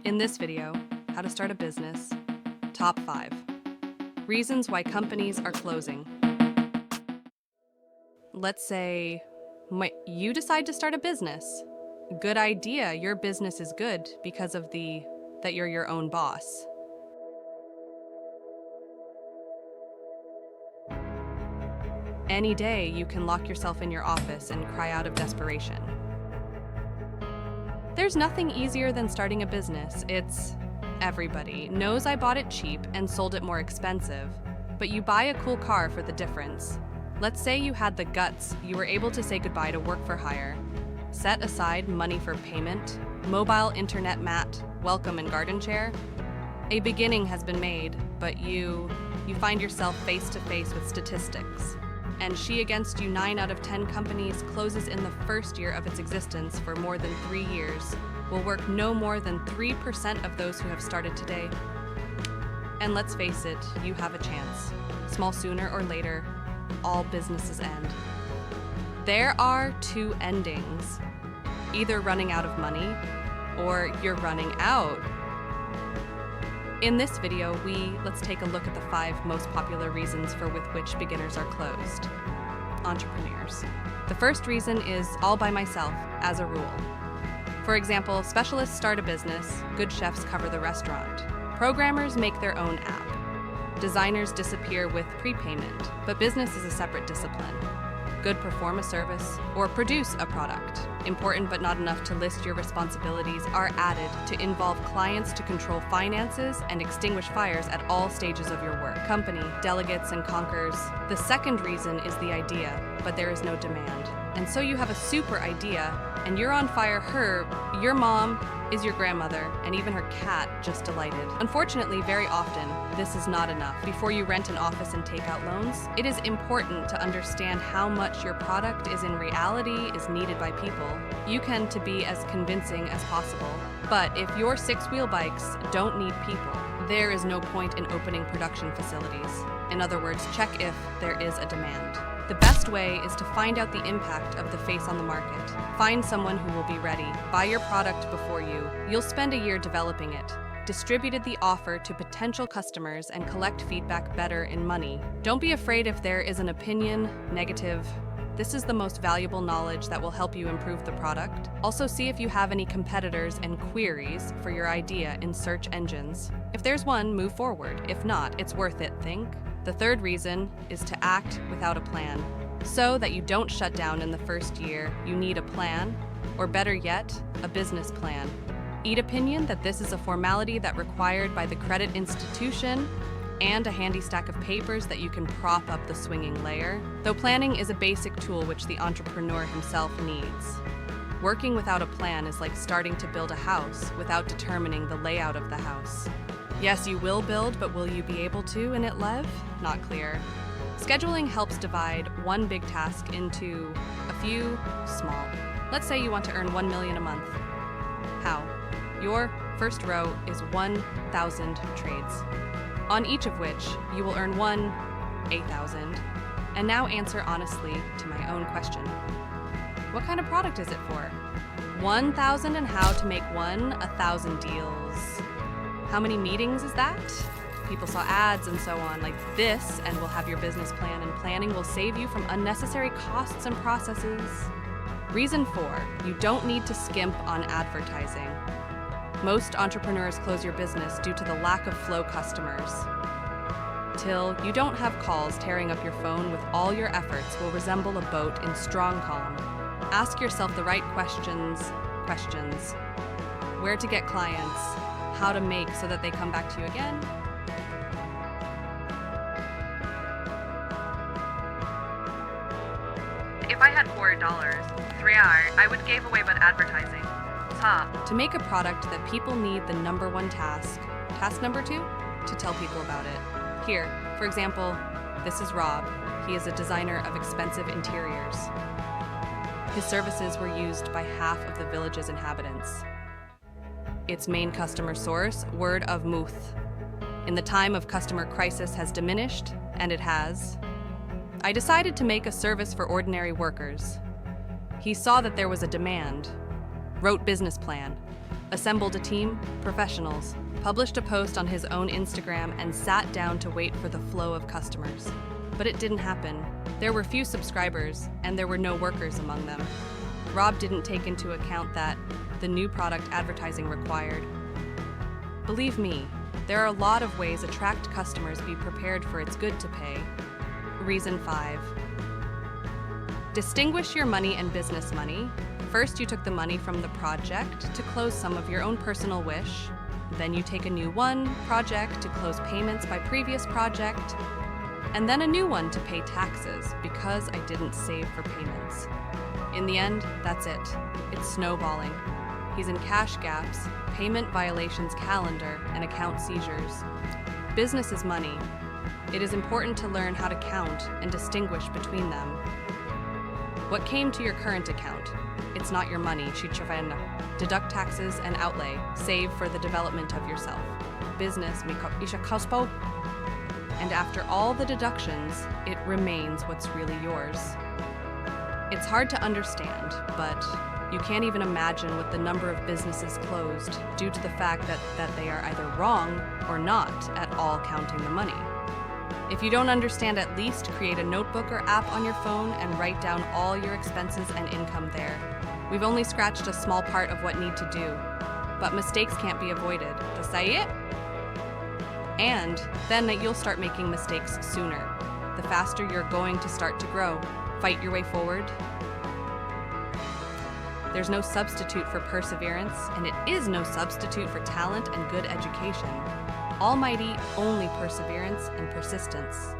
In this video, how to start a business, top 5. Reasons why companies are closing. Let's say you decide to start a business. Good idea, your business is good because of that you're your own boss. Any day you can lock yourself in your office and cry out of desperation. There's nothing easier than starting a business. Everybody knows I bought it cheap and sold it more expensive, but you buy a cool car for the difference. Let's say you had the guts, you were able to say goodbye to work for hire, set aside money for payment, mobile internet mat, welcome and garden chair. A beginning has been made, but you find yourself face to face with statistics. And she against you 9 out of 10 companies closes in the first year of its existence for more than 3 years, will work no more than 3% of those who have started today. And let's face it, you have a chance. Small sooner or later, all businesses end. There are 2 endings. Either running out of money, or you're running out. In this video, let's take a look at the 5 most popular reasons for which beginners are closed. Entrepreneurs. The first reason is all by myself, as a rule. For example, specialists start a business, good chefs cover the restaurant. Programmers make their own app. Designers disappear with prepayment, but business is a separate discipline. Good perform a service or produce a product. Important but not enough to list your responsibilities are added to involve clients to control finances and extinguish fires at all stages of your work. Company, delegates and conquers. The second reason is the idea, but there is no demand. And so you have a super idea and you're on fire. Your mom is your grandmother, and even her cat just delighted. Unfortunately, very often, this is not enough. Before you rent an office and take out loans, it is important to understand how much your product is in reality is needed by people. You can to be as convincing as possible. But if your 6-wheel bikes don't need people, there is no point in opening production facilities. In other words, check if there is a demand. The best way is to find out the impact of the face on the market. Find someone who will be ready. Buy your product before you. You'll spend a year developing it. Distributed the offer to potential customers and collect feedback better in money. Don't be afraid if there is an opinion, negative. This is the most valuable knowledge that will help you improve the product. Also see if you have any competitors and queries for your idea in search engines. If there's one, move forward. If not, it's worth it, think. The third reason is to act without a plan. So that you don't shut down in the first year, you need a plan, or better yet, a business plan. Eat opinion that this is a formality that required by the credit institution and a handy stack of papers that you can prop up the swinging layer. Though planning is a basic tool which the entrepreneur himself needs. Working without a plan is like starting to build a house without determining the layout of the house. Yes, you will build, but will you be able to in it live? Not clear. Scheduling helps divide one big task into a few small. Let's say you want to earn $1 million a month. How? Your first row is 1,000 trades, on each of which you will earn 8,000. And now answer honestly to my own question. What kind of product is it for? 1,000 and how to make 1,000 deals. How many meetings is that? People saw ads and so on like this and will have your business plan, and planning will save you from unnecessary costs and processes. Reason 4, you don't need to skimp on advertising. Most entrepreneurs close your business due to the lack of flow customers. Till you don't have calls, tearing up your phone with all your efforts will resemble a boat in strong calm. Ask yourself the right questions. Where to get clients? How to make so that they come back to you again. If I had $4, 3 hours, I would give away but advertising. To make a product that people need, the number 1 task. Task number 2, to tell people about it. Here, for example, this is Rob. He is a designer of expensive interiors. His services were used by half of the village's inhabitants. Its main customer source, word of mouth. In the time of customer crisis has diminished, and it has. I decided to make a service for ordinary workers. He saw that there was a demand, wrote business plan, Assembled a team, professionals, published a post on his own Instagram, and sat down to wait for the flow of customers. But it didn't happen. There were few subscribers, and there were no workers among them. Rob didn't take into account that the new product advertising required. Believe me, there are a lot of ways attract customers. Be prepared for it's good to pay. Reason 5. Distinguish your money and business money. First, you took the money from the project to close some of your own personal wish. Then you take a new project to close payments by previous project. And then a new one to pay taxes because I didn't save for payments. In the end, that's it. It's snowballing. He's in cash gaps, payment violations calendar, and account seizures. Business is money. It is important to learn how to count and distinguish between them. What came to your current account? It's not your money. Deduct taxes and outlay. Save for the development of yourself. Business, and after all the deductions, it remains what's really yours. It's hard to understand, but you can't even imagine what the number of businesses closed due to the fact that they are either wrong or not at all counting the money. If you don't understand, at least create a notebook or app on your phone and write down all your expenses and income there. We've only scratched a small part of what need to do, but mistakes can't be avoided. And then you'll start making mistakes sooner. The faster you're going to start to grow. Fight your way forward. There's no substitute for perseverance, and it is no substitute for talent and good education. Almighty only perseverance and persistence.